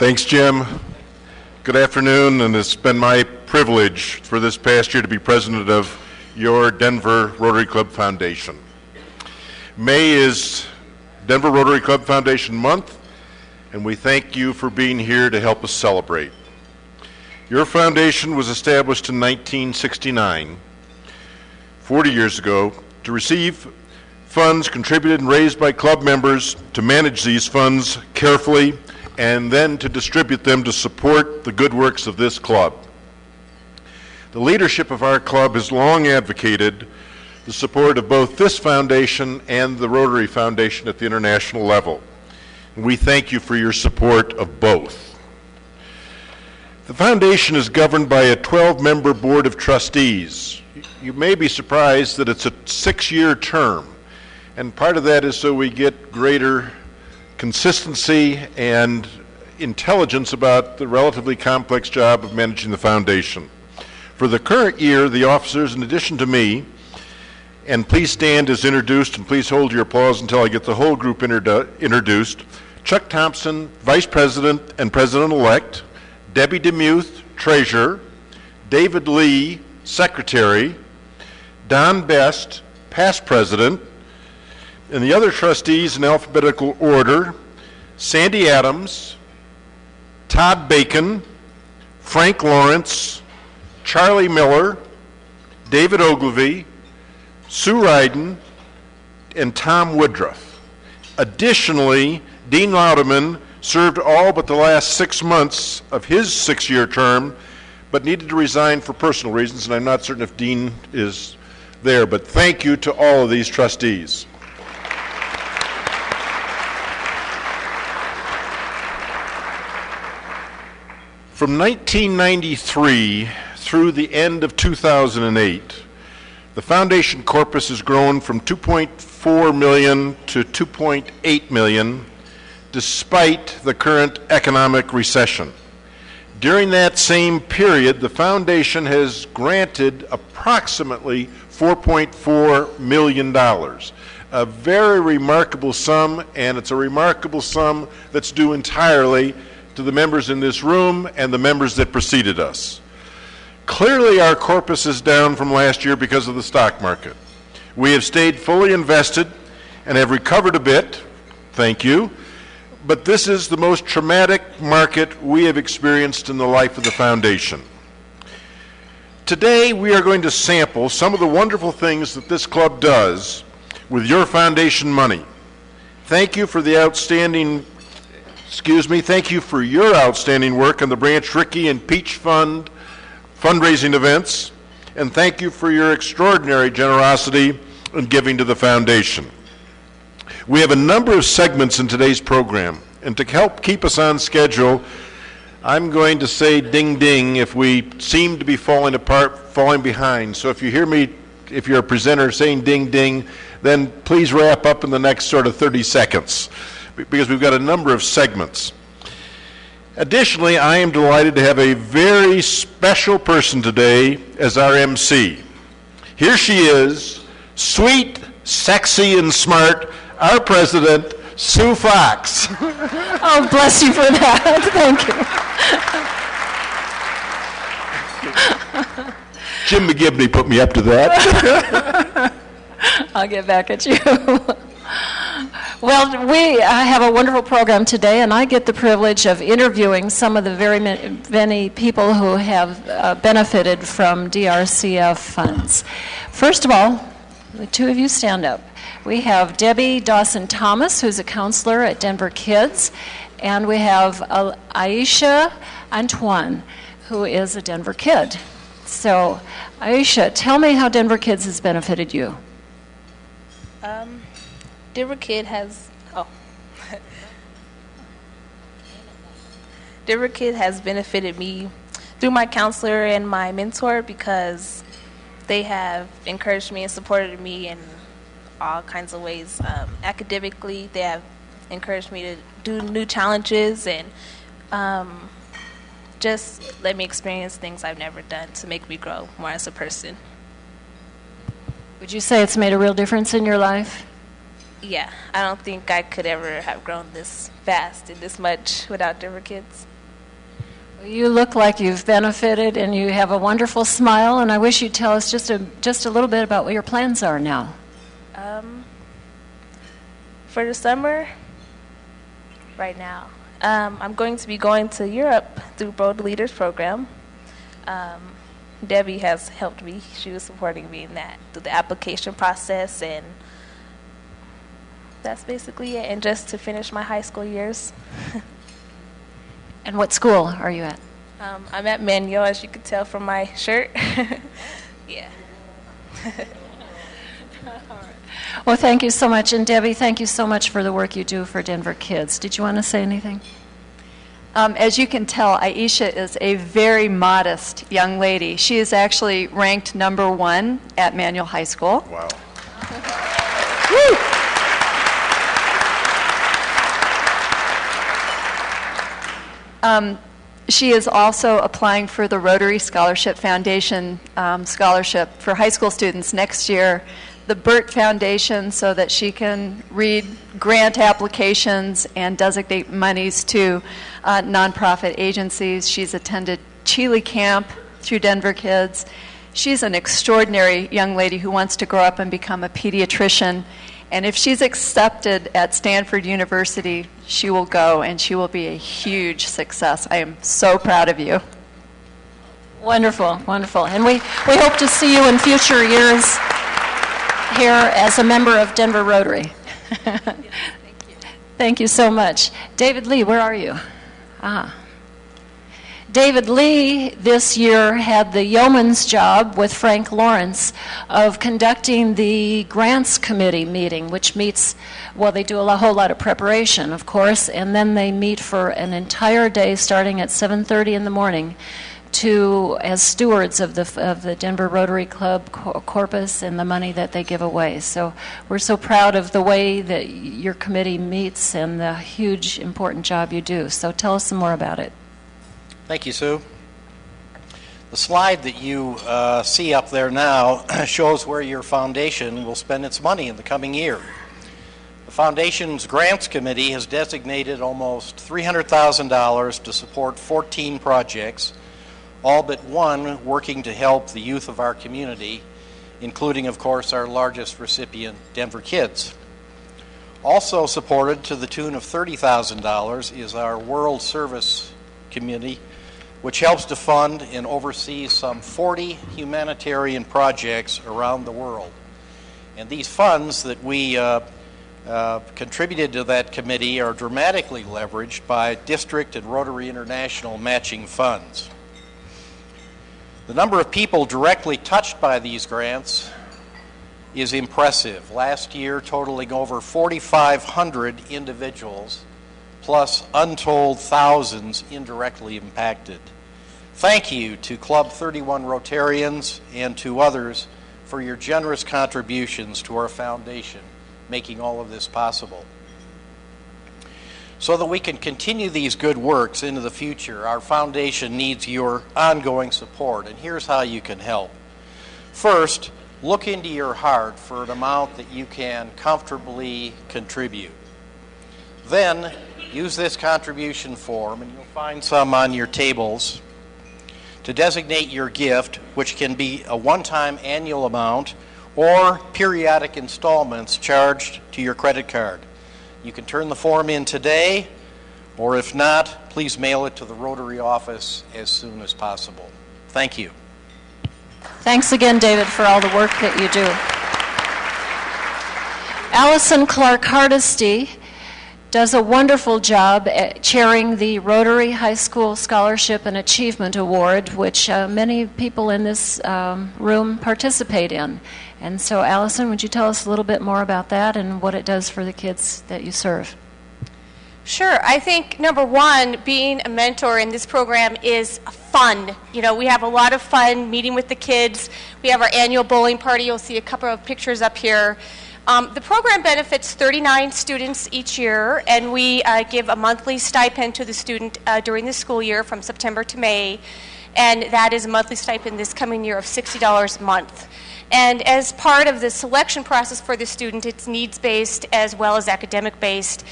Thanks, Jim. Good afternoon, and it's been my privilege for this past year to be president of your Denver Rotary Club Foundation. May is Denver Rotary Club Foundation Month, and we thank you for being here to help us celebrate. Your foundation was established in 1969, 40 years ago, to receive funds contributed and raised by club members, to manage these funds carefully, and then to distribute them to support the good works of this club. The leadership of our club has long advocated the support of both this foundation and the Rotary Foundation at the international level. And we thank you for your support of both. The foundation is governed by a 12-member board of trustees. You may be surprised that it's a 6-year term, and part of that is so we get greater consistency and intelligence about the relatively complex job of managing the foundation. For the current year, the officers, in addition to me, and please stand as introduced, and please hold your applause until I get the whole group introduced. Chuck Thompson, Vice President and President-elect, Debbie DeMuth, Treasurer, David Lee, Secretary, Don Best, Past President, and the other trustees in alphabetical order: Sandy Adams, Todd Bacon, Frank Lawrence, Charlie Miller, David Ogilvy, Sue Ryden, and Tom Woodruff. Additionally, Dean Loudeman served all but the last 6 months of his 6-year term, but needed to resign for personal reasons, and I'm not certain if Dean is there, but thank you to all of these trustees. From 1993 through the end of 2008, the foundation corpus has grown from 2.4 million to 2.8 million, despite the current economic recession. During that same period, the foundation has granted approximately $4.4 million. A very remarkable sum, and it's a remarkable sum that's due entirely to the members in this room and the members that preceded us. Clearly, our corpus is down from last year because of the stock market. We have stayed fully invested and have recovered a bit, thank you, but this is the most traumatic market we have experienced in the life of the foundation. Today, we are going to sample some of the wonderful things that this club does with your foundation money. Thank you for the thank you for your outstanding work on the Branch Rickey and Peach Fund fundraising events, and thank you for your extraordinary generosity in giving to the foundation. We have a number of segments in today's program, and to help keep us on schedule, I'm going to say ding ding if we seem to be falling apart, falling behind. So if you hear me, if you're a presenter saying ding ding, then please wrap up in the next sort of 30 seconds, because we've got a number of segments. Additionally, I am delighted to have a very special person today as our MC. Here she is, sweet, sexy, and smart, our president, Sue Fox. Oh, bless you for that. Thank you. Jim McGibney put me up to that. I'll get back at you. Well, we have a wonderful program today, and I get the privilege of interviewing some of the very many people who have benefited from DRCF funds. First of all, the two of you stand up. We have Debbie Dawson-Thomas, who's a counselor at Denver Kids, and we have Aisha Antoine, who is a Denver Kid. So, Aisha, tell me how Denver Kids has benefited you. Denver Kid has benefited me through my counselor and my mentor, because they have encouraged me and supported me in all kinds of ways. Academically, they have encouraged me to do new challenges and just let me experience things I've never done to make me grow more as a person. Would you say it's made a real difference in your life? Yeah, I don't think I could ever have grown this fast and this much without Denver Kids. You look like you've benefited, and you have a wonderful smile, and I wish you'd tell us just a little bit about what your plans are now. For the summer, right now, I'm going to be going to Europe through Road Leaders Program. Debbie has helped me. She was supporting me in that through the application process, and that's basically it. And just to finish my high school years. And what school are you at? I'm at Manual, as you could tell from my shirt. Yeah. Well, thank you so much. And Debbie, thank you so much for the work you do for Denver Kids. Did you want to say anything? As you can tell, Aisha is a very modest young lady. She is actually ranked #1 at Manual High School. Wow. She is also applying for the Rotary Scholarship Foundation scholarship for high school students next year, the Burt Foundation, so that she can read grant applications and designate monies to nonprofit agencies. She's attended Chile Camp through Denver Kids. She's an extraordinary young lady who wants to grow up and become a pediatrician. And if she's accepted at Stanford University, she will go, and she will be a huge success. I am so proud of you. Wonderful, wonderful. And we hope to see you in future years here as a member of Denver Rotary. Yes, thank you. Thank you so much. David Lee, where are you? David Lee this year had the yeoman's job with Frank Lawrence of conducting the grants committee meeting, which meets, well, they do a whole lot of preparation, of course, and then they meet for an entire day starting at 7:30 in the morning as stewards of the Denver Rotary Club corpus and the money that they give away. So we're so proud of the way that your committee meets and the huge, important job you do. So tell us some more about it. Thank you, Sue. The slide that you see up there now shows where your foundation will spend its money in the coming year. The foundation's grants committee has designated almost $300,000 to support 14 projects, all but one working to help the youth of our community, including, of course, our largest recipient, Denver Kids. Also supported to the tune of $30,000 is our World Service Committee, which helps to fund and oversee some 40 humanitarian projects around the world. And these funds that we contributed to that committee are dramatically leveraged by District and Rotary International matching funds. The number of people directly touched by these grants is impressive. Last year, totaling over 4,500 individuals, plus untold thousands indirectly impacted. Thank you to Club 31 Rotarians and to others for your generous contributions to our foundation, making all of this possible. So that we can continue these good works into the future, our foundation needs your ongoing support, and here's how you can help. First, look into your heart for an amount that you can comfortably contribute. Then, use this contribution form, and you'll find some on your tables, to designate your gift, which can be a one-time annual amount or periodic installments charged to your credit card. You can turn the form in today, or if not, please mail it to the Rotary office as soon as possible. Thank you. Thanks again, David, for all the work that you do. Allison Clark Hardesty does a wonderful job at chairing the Rotary High School Scholarship and Achievement Award, which many people in this room participate in. And so, Allison, would you tell us a little bit more about that and what it does for the kids that you serve? Sure. I think, number one, being a mentor in this program is fun. You know, we have a lot of fun meeting with the kids. We have our annual bowling party. You'll see a couple of pictures up here. The program benefits 39 students each year, and we give a monthly stipend to the student during the school year from September to May, and that is a monthly stipend this coming year of $60 a month. And as part of the selection process for the student, it's needs-based as well as academic-based.